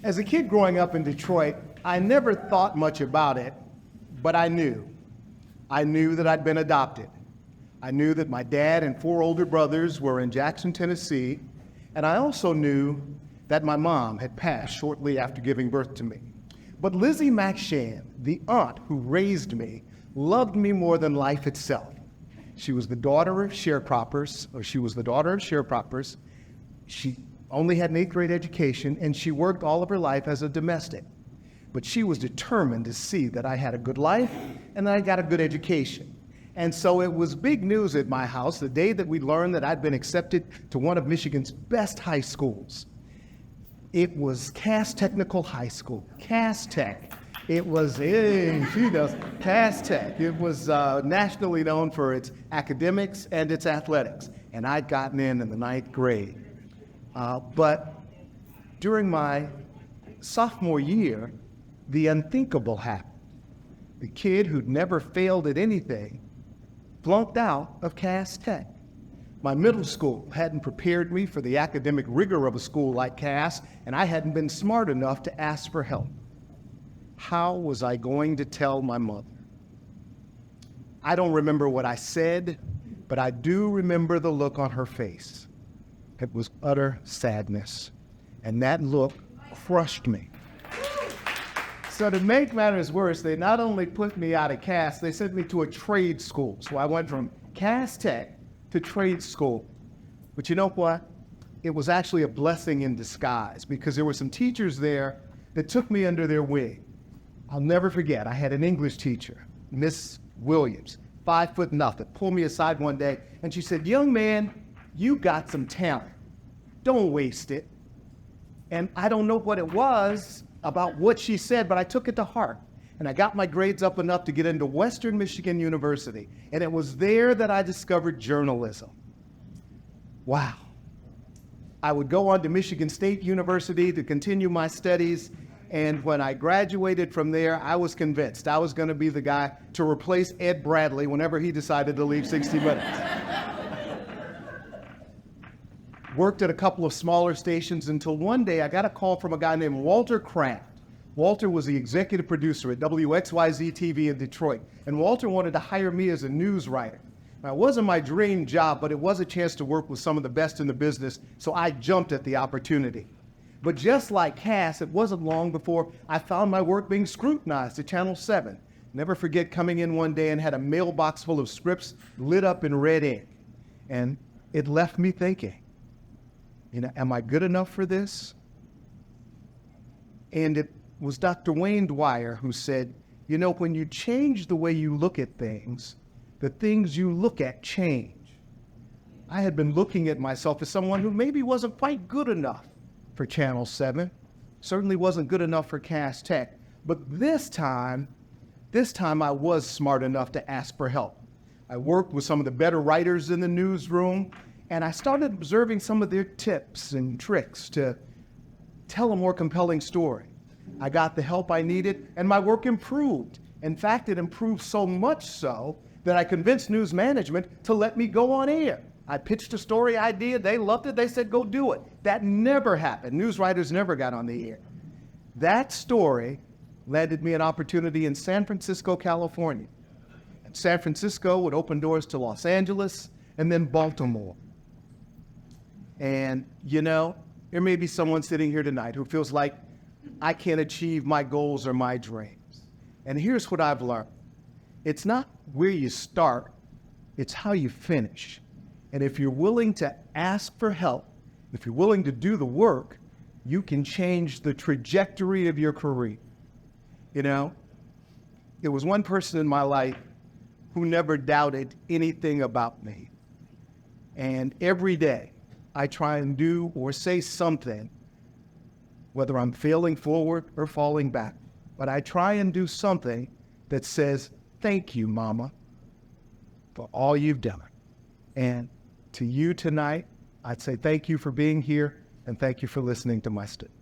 As a kid growing up in Detroit, I never thought much about it, but I knew. I knew that I'd been adopted. I knew that my dad and four older brothers were in Jackson, Tennessee, and I also knew that my mom had passed shortly after giving birth to me. But Lizzie McShan, the aunt who raised me, loved me more than life itself. She was the daughter of sharecroppers. She only had an 8th grade education, and she worked all of her life as a domestic. But she was determined to see that I had a good life and that I got a good education. And so it was big news at my house the day that we learned that I'd been accepted to one of Michigan's best high schools. It was Cass Technical High School, Cass Tech. It was, Cass Tech. It was nationally known for its academics and its athletics. And I'd gotten in the 9th grade. But during my sophomore year, the unthinkable happened. The kid who'd never failed at anything flunked out of Cass Tech. My middle school hadn't prepared me for the academic rigor of a school like Cass, and I hadn't been smart enough to ask for help. How was I going to tell my mother? I don't remember what I said, but I do remember the look on her face. It was utter sadness, and that look crushed me. So to make matters worse, they not only put me out of Cass, they sent me to a trade school. So I went from Cass Tech to trade school. But you know what? It was actually a blessing in disguise because there were some teachers there that took me under their wing. I'll never forget, I had an English teacher, Miss Williams, 5'0", pulled me aside one day and she said, "Young man, you got some talent. Don't waste it." And I don't know what it was about what she said, but I took it to heart. And I got my grades up enough to get into Western Michigan University. And it was there that I discovered journalism. Wow. I would go on to Michigan State University to continue my studies. And when I graduated from there, I was convinced I was going to be the guy to replace Ed Bradley whenever he decided to leave 60 Minutes. Worked at a couple of smaller stations until one day I got a call from a guy named Walter Kraft. Walter was the executive producer at WXYZ TV in Detroit, and Walter wanted to hire me as a news writer. Now, it wasn't my dream job, but it was a chance to work with some of the best in the business, so I jumped at the opportunity. But just like Cass, it wasn't long before I found my work being scrutinized at Channel 7. Never forget coming in one day and had a mailbox full of scripts lit up in red ink. And it left me thinking, am I good enough for this? And it was Dr. Wayne Dwyer who said, when you change the way you look at things, the things you look at change. I had been looking at myself as someone who maybe wasn't quite good enough for Channel 7, certainly wasn't good enough for Cass Tech, but this time I was smart enough to ask for help. I worked with some of the better writers in the newsroom, and I started observing some of their tips and tricks to tell a more compelling story. I got the help I needed, and my work improved. In fact, it improved so much so that I convinced news management to let me go on air. I pitched a story idea, they loved it, they said, go do it. That never happened. News writers never got on the air. That story landed me an opportunity in San Francisco, California. And San Francisco would open doors to Los Angeles and then Baltimore. And there may be someone sitting here tonight who feels like I can't achieve my goals or my dreams. And here's what I've learned. It's not where you start, it's how you finish. And if you're willing to ask for help, if you're willing to do the work, you can change the trajectory of your career. There was one person in my life who never doubted anything about me. And every day, I try and do or say something, whether I'm failing forward or falling back, but I try and do something that says, "Thank you, Mama, for all you've done." And to you tonight, I'd say thank you for being here and thank you for listening to my story.